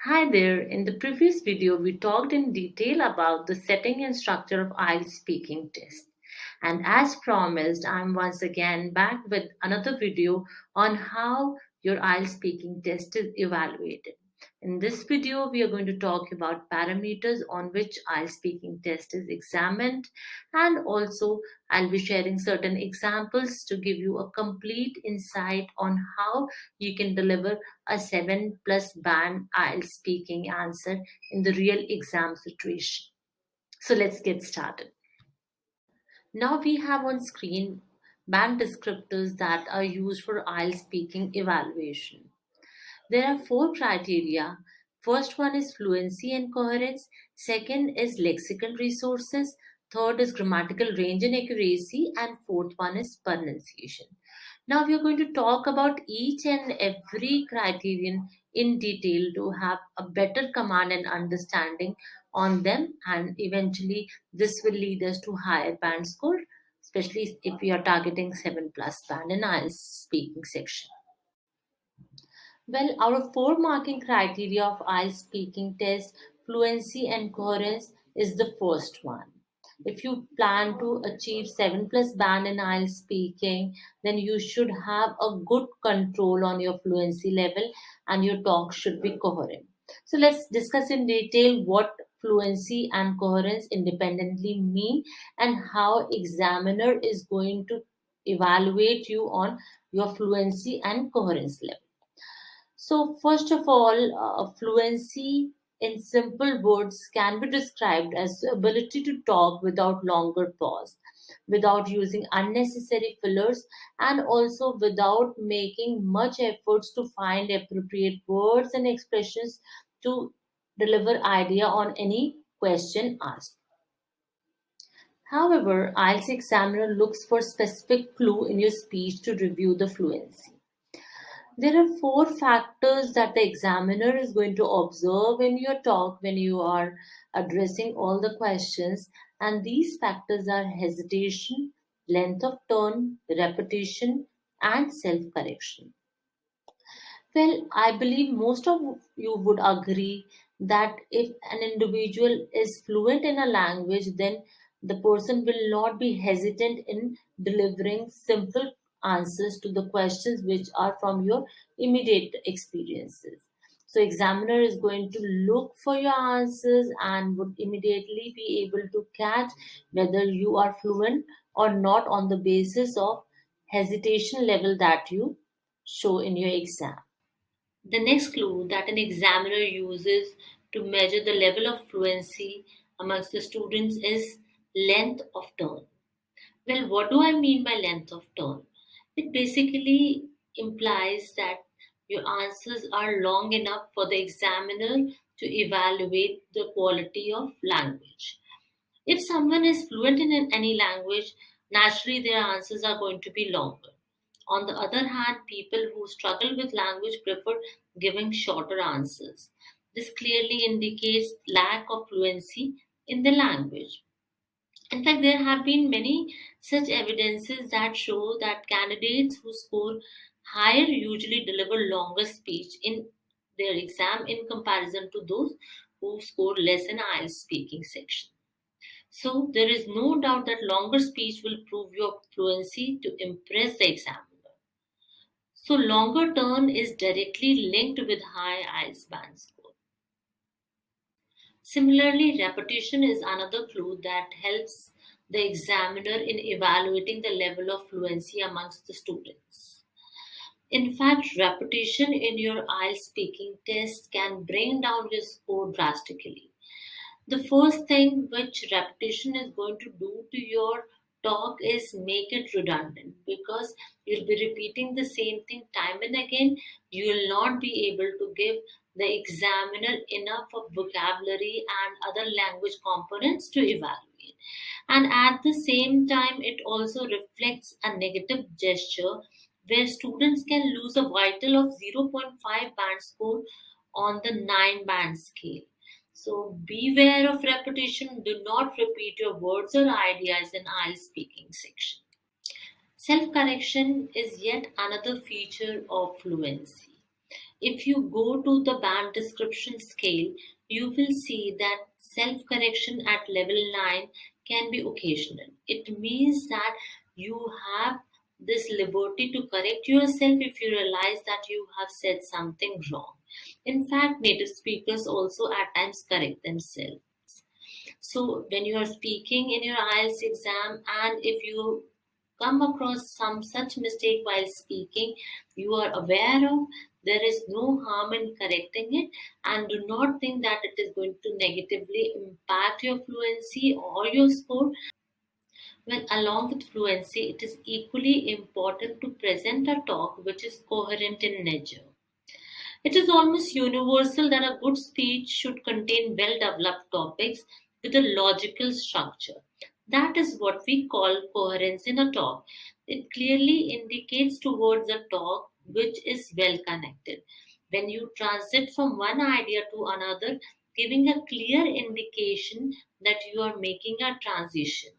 Hi there. In the previous video, we talked in detail about the setting and structure of IELTS speaking test. And as promised, I'm once again back with another video on how your IELTS speaking test is evaluated. In this video, we are going to talk about parameters on which IELTS speaking test is examined, and also I'll be sharing certain examples to give you a complete insight on how you can deliver a 7 plus band IELTS speaking answer in the real exam situation. So let's get started. Now we have on screen band descriptors that are used for IELTS speaking evaluation. There are four criteria. First one is fluency and coherence, second is lexical resources, third is grammatical range and accuracy, and fourth one is pronunciation. Now we are going to talk about each and every criterion in detail to have a better command and understanding on them, and eventually this will lead us to higher band score, especially if we are targeting 7 plus band in IELTS speaking section. Well, out of four marking criteria of IELTS speaking test, fluency and coherence is the first one. If you plan to achieve 7 plus band in IELTS speaking, then you should have a good control on your fluency level and your talk should be coherent. So let's discuss in detail what fluency and coherence independently mean and how examiner is going to evaluate you on your fluency and coherence level. So, first of all, fluency in simple words can be described as the ability to talk without longer pause, without using unnecessary fillers, and also without making much efforts to find appropriate words and expressions to deliver idea on any question asked. However, IELTS examiner looks for specific clue in your speech to review the fluency. There are four factors that the examiner is going to observe in your talk when you are addressing all the questions, and these factors are hesitation, length of tone, repetition, and self correction. Well, I believe most of you would agree that if an individual is fluent in a language, then the person will not be hesitant in delivering simple answers to the questions which are from your immediate experiences. So, examiner is going to look for your answers and would immediately be able to catch whether you are fluent or not on the basis of hesitation level that you show in your exam. The next clue that an examiner uses to measure the level of fluency amongst the students is length of turn. Well, what do I mean by length of turn? It basically implies that your answers are long enough for the examiner to evaluate the quality of language. If someone is fluent in any language, naturally their answers are going to be longer. On the other hand, people who struggle with language prefer giving shorter answers. This clearly indicates lack of fluency in the language. In fact, there have been many such evidences that show that candidates who score higher usually deliver longer speech in their exam in comparison to those who score less in IELTS speaking section. So there is no doubt that longer speech will prove your fluency to impress the examiner. So longer turn is directly linked with high IELTS band score. Similarly, repetition is another clue that helps the examiner in evaluating the level of fluency amongst the students. In fact, repetition in your IELTS speaking test can bring down your score drastically. The first thing which repetition is going to do to your talk is make it redundant, because you'll be repeating the same thing time and again. You will not be able to give the examiner enough of vocabulary and other language components to evaluate. And at the same time, it also reflects a negative gesture where students can lose a vital of zero point 0.5 band score on the 9 band scale. So beware of repetition. Do not repeat your words or ideas in IELTS speaking section. Self correction is yet another feature of fluency. If you go to the band description scale, you will see that self correction at level 9 can be occasional. It means that you have this liberty to correct yourself if you realize that you have said something wrong. In fact, native speakers also at times correct themselves. So, when you are speaking in your IELTS exam, and if you come across some such mistake while speaking, you are aware of, there is no harm in correcting it, and do not think that it is going to negatively impact your fluency or your score. Well, along with fluency, it is equally important to present a talk which is coherent in nature. It is almost universal that a good speech should contain well developed topics with a logical structure. That is what we call coherence in a talk. It clearly indicates towards a talk which is well connected. When you transit from one idea to another, giving a clear indication that you are making a transition.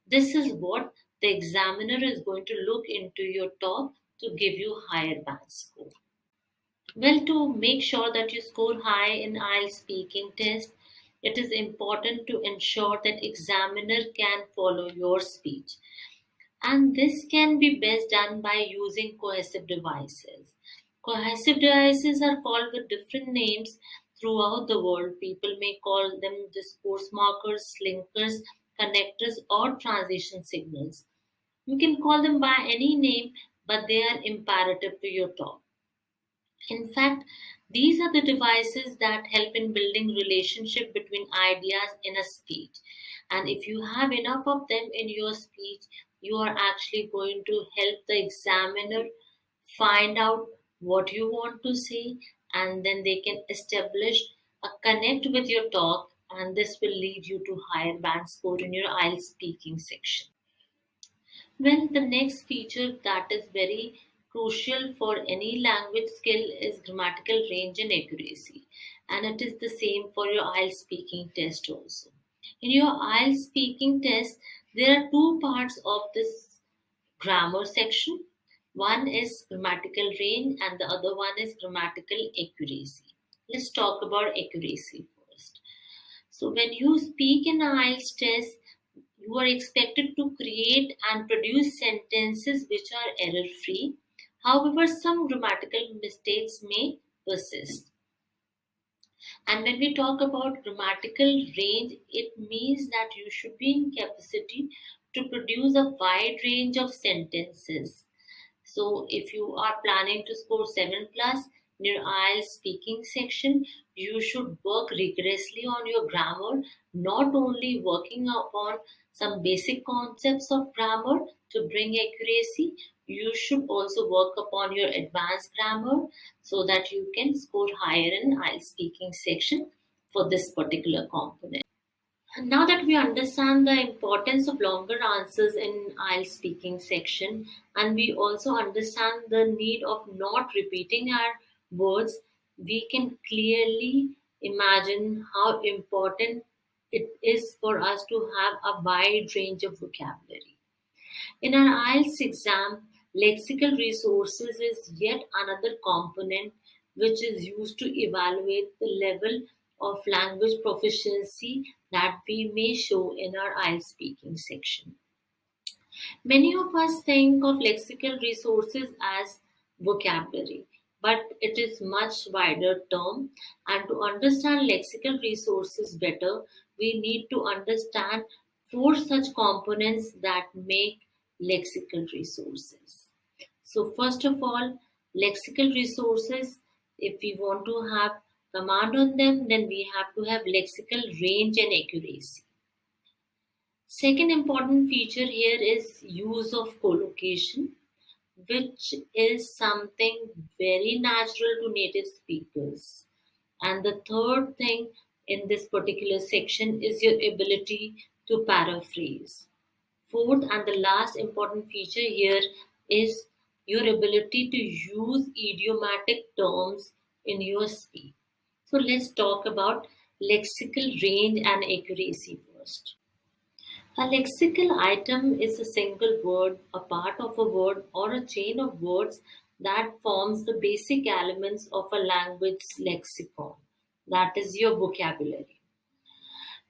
This is what the examiner is going to look into your talk to give you higher band score. Well, to make sure that you score high in IELTS speaking test, it is important to ensure that examiner can follow your speech. And this can be best done by using cohesive devices. Cohesive devices are called with different names throughout the world. People may call them just course markers, linkers, connectors, or transition signals. You can call them by any name, but they are imperative to your talk. In fact, these are the devices that help in building relationship between ideas in a speech. And if you have enough of them in your speech, you are actually going to help the examiner find out what you want to say, and then they can establish a connect with your talk, and this will lead you to higher band score in your IELTS speaking section. Well, the next feature that is very crucial for any language skill is grammatical range and accuracy. And it is the same for your IELTS speaking test also. In your IELTS speaking test, there are two parts of this grammar section. One is grammatical range and the other one is grammatical accuracy. Let's talk about accuracy first. So when you speak in IELTS test, you are expected to create and produce sentences which are error free. However, some grammatical mistakes may persist. And when we talk about grammatical range, it means that you should be in capacity to produce a wide range of sentences. So if you are planning to score 7 plus in your IELTS speaking section, you should work rigorously on your grammar, not only working upon some basic concepts of grammar to bring accuracy, you should also work upon your advanced grammar so that you can score higher in IELTS speaking section for this particular component. Now that we understand the importance of longer answers in IELTS speaking section, and we also understand the need of not repeating our words, we can clearly imagine how important it is for us to have a wide range of vocabulary. In our IELTS exam, lexical resources is yet another component which is used to evaluate the level of language proficiency that we may show in our IELTS speaking section. Many of us think of lexical resources as vocabulary, but it is much wider term. And to understand lexical resources better, we need to understand four such components that make lexical resources. So first of all, lexical resources, if we want to have command on them, then we have to have lexical range and accuracy. Second important feature here is use of collocation, which is something very natural to native speakers. And the third thing in this particular section is your ability to paraphrase. Fourth and the last important feature here is your ability to use idiomatic terms in your speech. So let's talk about lexical range and accuracy first. A lexical item is a single word, a part of a word, or a chain of words that forms the basic elements of a language lexicon, that is your vocabulary.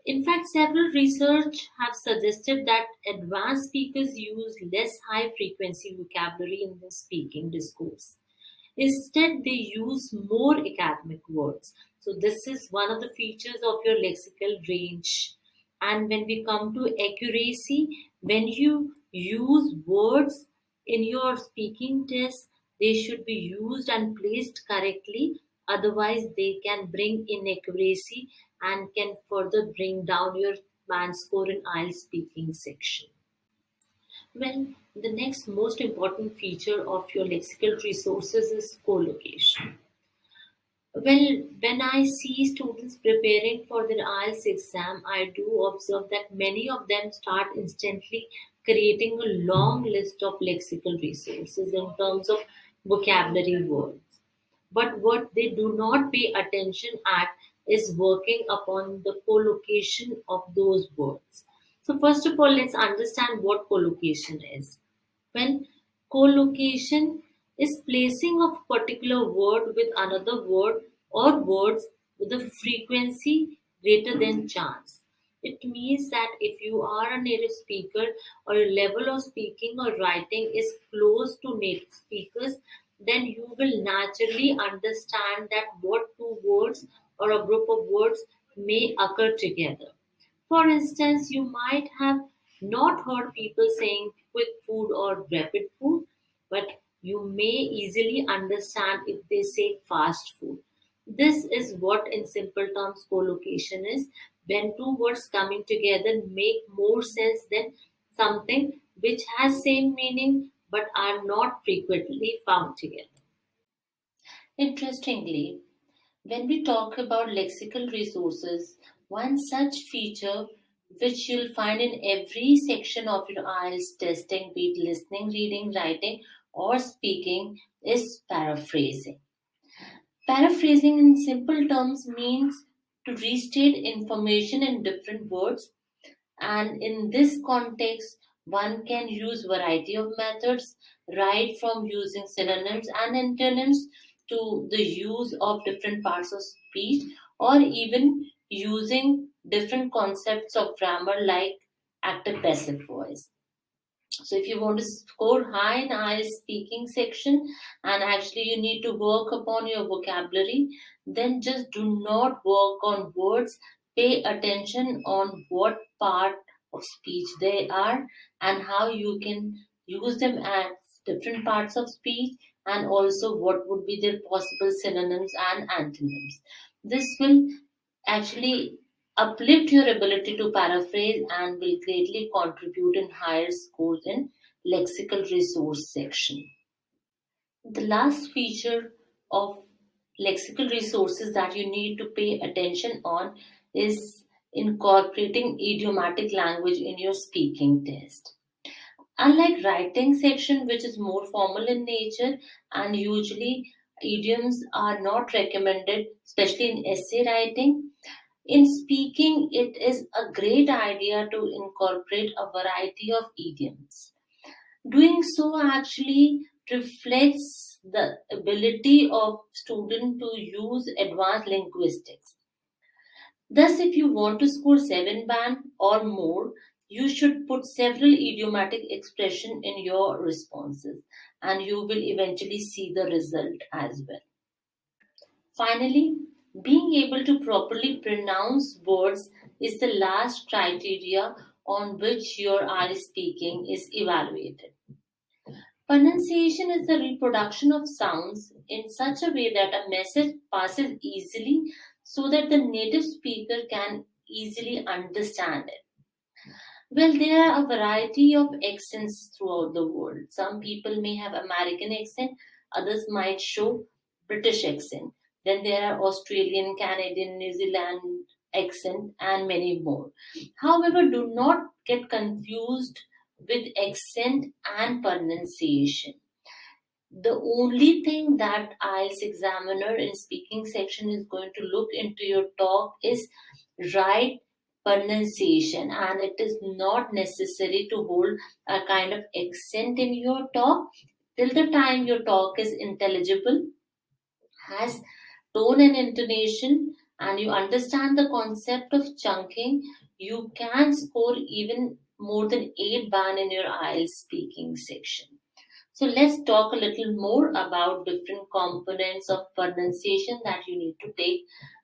In fact, several research have suggested that advanced speakers use less high frequency vocabulary in their speaking discourse. Instead, they use more academic words. So, this is one of the features of your lexical range. And when we come to accuracy, when you use words in your speaking test, they should be used and placed correctly. Otherwise, they can bring inaccuracy and can further bring down your band score in IELTS speaking section. Well, the next most important feature of your lexical resources is collocation. Well, when I see students preparing for their IELTS exam, I do observe that many of them start instantly creating a long list of lexical resources in terms of vocabulary words. But what they do not pay attention at is working upon the collocation of those words. So, first of all, let's understand what collocation is. Well, collocation is placing of particular word with another word or words with a frequency greater than chance. It means that if you are a native speaker or your level of speaking or writing is close to native speakers, then you will naturally understand that what two words or a group of words may occur together. For instance, you might have not heard people saying quick food or rapid food, but you may easily understand if they say fast food. This is what, in simple terms, collocation is, when two words coming together make more sense than something which has same meaning but are not frequently found together. Interestingly, when we talk about lexical resources, one such feature which you'll find in every section of your IELTS testing, be it listening, reading, writing, or speaking, is paraphrasing. Paraphrasing in simple terms means to restate information in different words, and in this context one can use variety of methods, right from using synonyms and antonyms to the use of different parts of speech, or even using different concepts of grammar like active passive voice. So if you want to score high in IELTS speaking section and actually you need to work upon your vocabulary, then just do not work on words. Pay attention on what part of speech they are and how you can use them as different parts of speech, and also what would be their possible synonyms and antonyms. This will actually uplift your ability to paraphrase and will greatly contribute in higher scores in lexical resource section. The last feature of lexical resources that you need to pay attention on is incorporating idiomatic language in your speaking test. Unlike writing section, which is more formal in nature and usually idioms are not recommended, especially in essay writing, in speaking, it is a great idea to incorporate a variety of idioms. Doing so actually reflects the ability of student to use advanced linguistics. Thus, if you want to score 7 band or more, you should put several idiomatic expression in your responses and you will eventually see the result as well. Finally, being able to properly pronounce words is the last criteria on which your IELTS speaking is evaluated. Pronunciation is the reproduction of sounds in such a way that a message passes easily so that the native speaker can easily understand it. Well, there are a variety of accents throughout the world. Some people may have American accent, others might show British accent. Then there are Australian, Canadian, New Zealand accent, and many more. However, do not get confused with accent and pronunciation. The only thing that IELTS examiner in speaking section is going to look into your talk is right pronunciation, and it is not necessary to hold a kind of accent in your talk. Till the time your talk is intelligible, has tone and intonation, and you understand the concept of chunking, you can score even more than 8 band in your IELTS speaking section. So let's talk a little more about different components of pronunciation that you need to take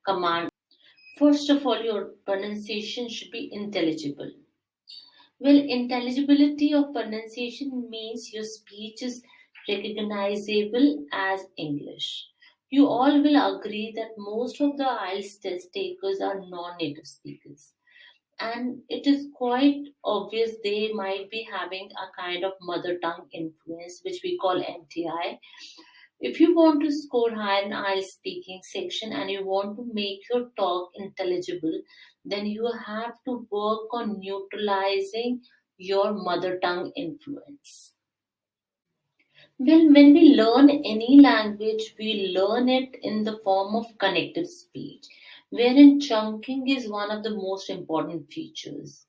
command. First of all, your pronunciation should be intelligible. Well, intelligibility of pronunciation means your speech is recognizable as English. You all will agree that most of the IELTS test takers are non native speakers. And it is quite obvious they might be having a kind of mother tongue influence, which we call MTI. If you want to score high in IELTS speaking section and you want to make your talk intelligible, then you have to work on neutralizing your mother tongue influence. Well, when we learn any language, we learn it in the form of connected speech, wherein chunking is one of the most important features.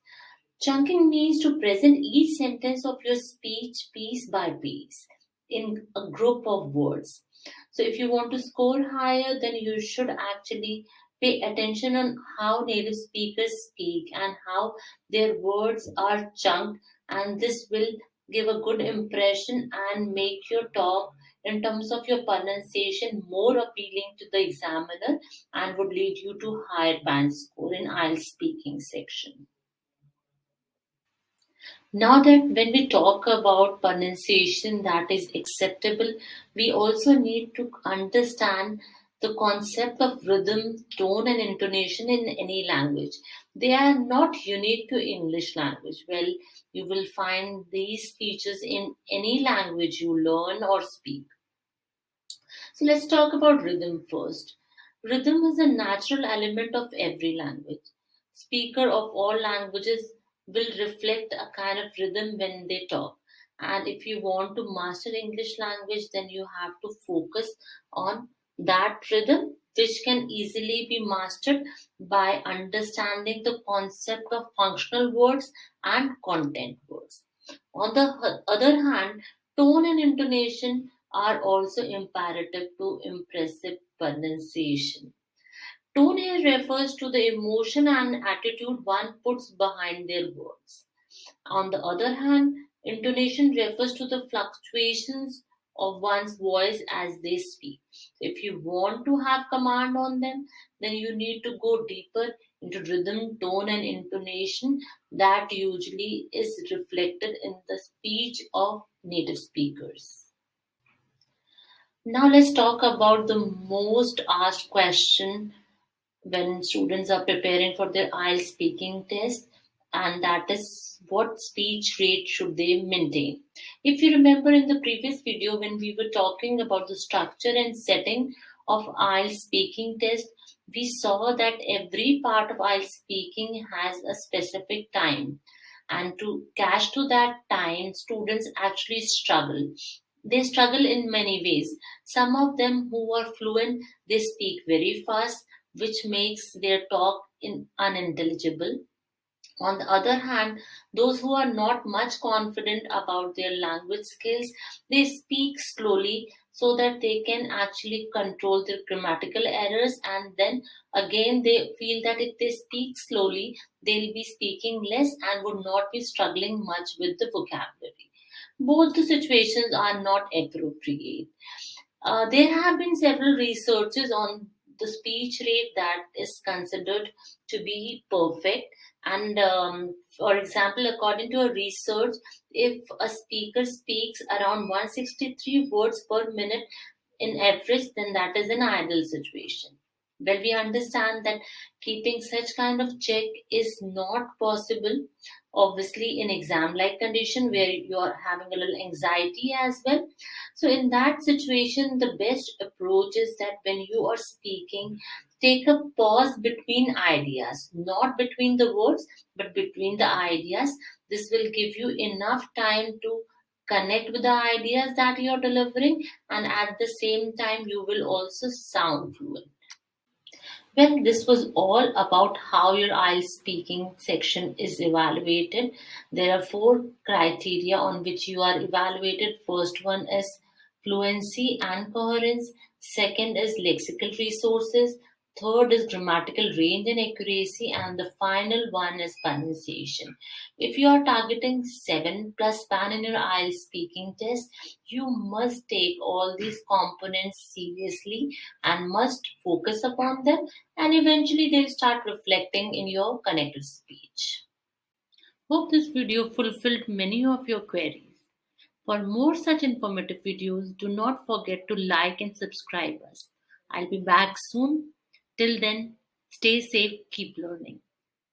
Chunking means to present each sentence of your speech piece by piece in a group of words. So if you want to score higher, then you should actually pay attention on how native speakers speak and how their words are chunked, and this will give a good impression and make your talk in terms of your pronunciation more appealing to the examiner and would lead you to higher band score in IELTS speaking section. Now that when we talk about pronunciation that is acceptable, we also need to understand the concept of rhythm, tone, and intonation in any language. They are not unique to English language. Well, you will find these features in any language you learn or speak. So let's talk about rhythm first. Rhythm is a natural element of every language. Speaker of all languages will reflect a kind of rhythm when they talk. And if you want to master English language, then you have to focus on that rhythm, which can easily be mastered by understanding the concept of functional words and content words. On the other hand, tone and intonation are also imperative to impressive pronunciation. Tone here refers to the emotion and attitude one puts behind their words. On the other hand, intonation refers to the fluctuations of one's voice as they speak. If you want to have command on them, then you need to go deeper into rhythm, tone, and intonation that usually is reflected in the speech of native speakers. Now let's talk about the most asked question when students are preparing for their IELTS speaking test, and that is what speech rate should they maintain. If you remember in the previous video when we were talking about the structure and setting of IELTS speaking test, we saw that every part of IELTS speaking has a specific time, and to catch to that time, students actually struggle. They struggle in many ways. Some of them who are fluent, they speak very fast, which makes their talk unintelligible. On the other hand, those who are not much confident about their language skills, they speak slowly so that they can actually control their grammatical errors, and then again they feel that if they speak slowly, they'll be speaking less and would not be struggling much with the vocabulary. Both the situations are not appropriate. There have been several researches on the speech rate that is considered to be perfect. And for example, according to a research, if a speaker speaks around 163 words per minute in average, then that is an ideal situation. Well, we understand that keeping such kind of check is not possible, obviously, in exam like condition where you are having a little anxiety as well. So, in that situation, the best approach is that when you are speaking, take a pause between ideas, not between the words, but between the ideas. This will give you enough time to connect with the ideas that you're delivering, and at the same time, you will also sound fluent. Well, this was all about how your IELTS speaking section is evaluated. There are four criteria on which you are evaluated. First one is fluency and coherence. Second is lexical resources. Third is grammatical range and accuracy. And the final one is pronunciation. If you are targeting 7 plus span in your IELTS speaking test, you must take all these components seriously and must focus upon them, and eventually they'll start reflecting in your connected speech. Hope this video fulfilled many of your queries. For more such informative videos, do not forget to like and subscribe us. I'll be back soon. Till then, stay safe, keep learning.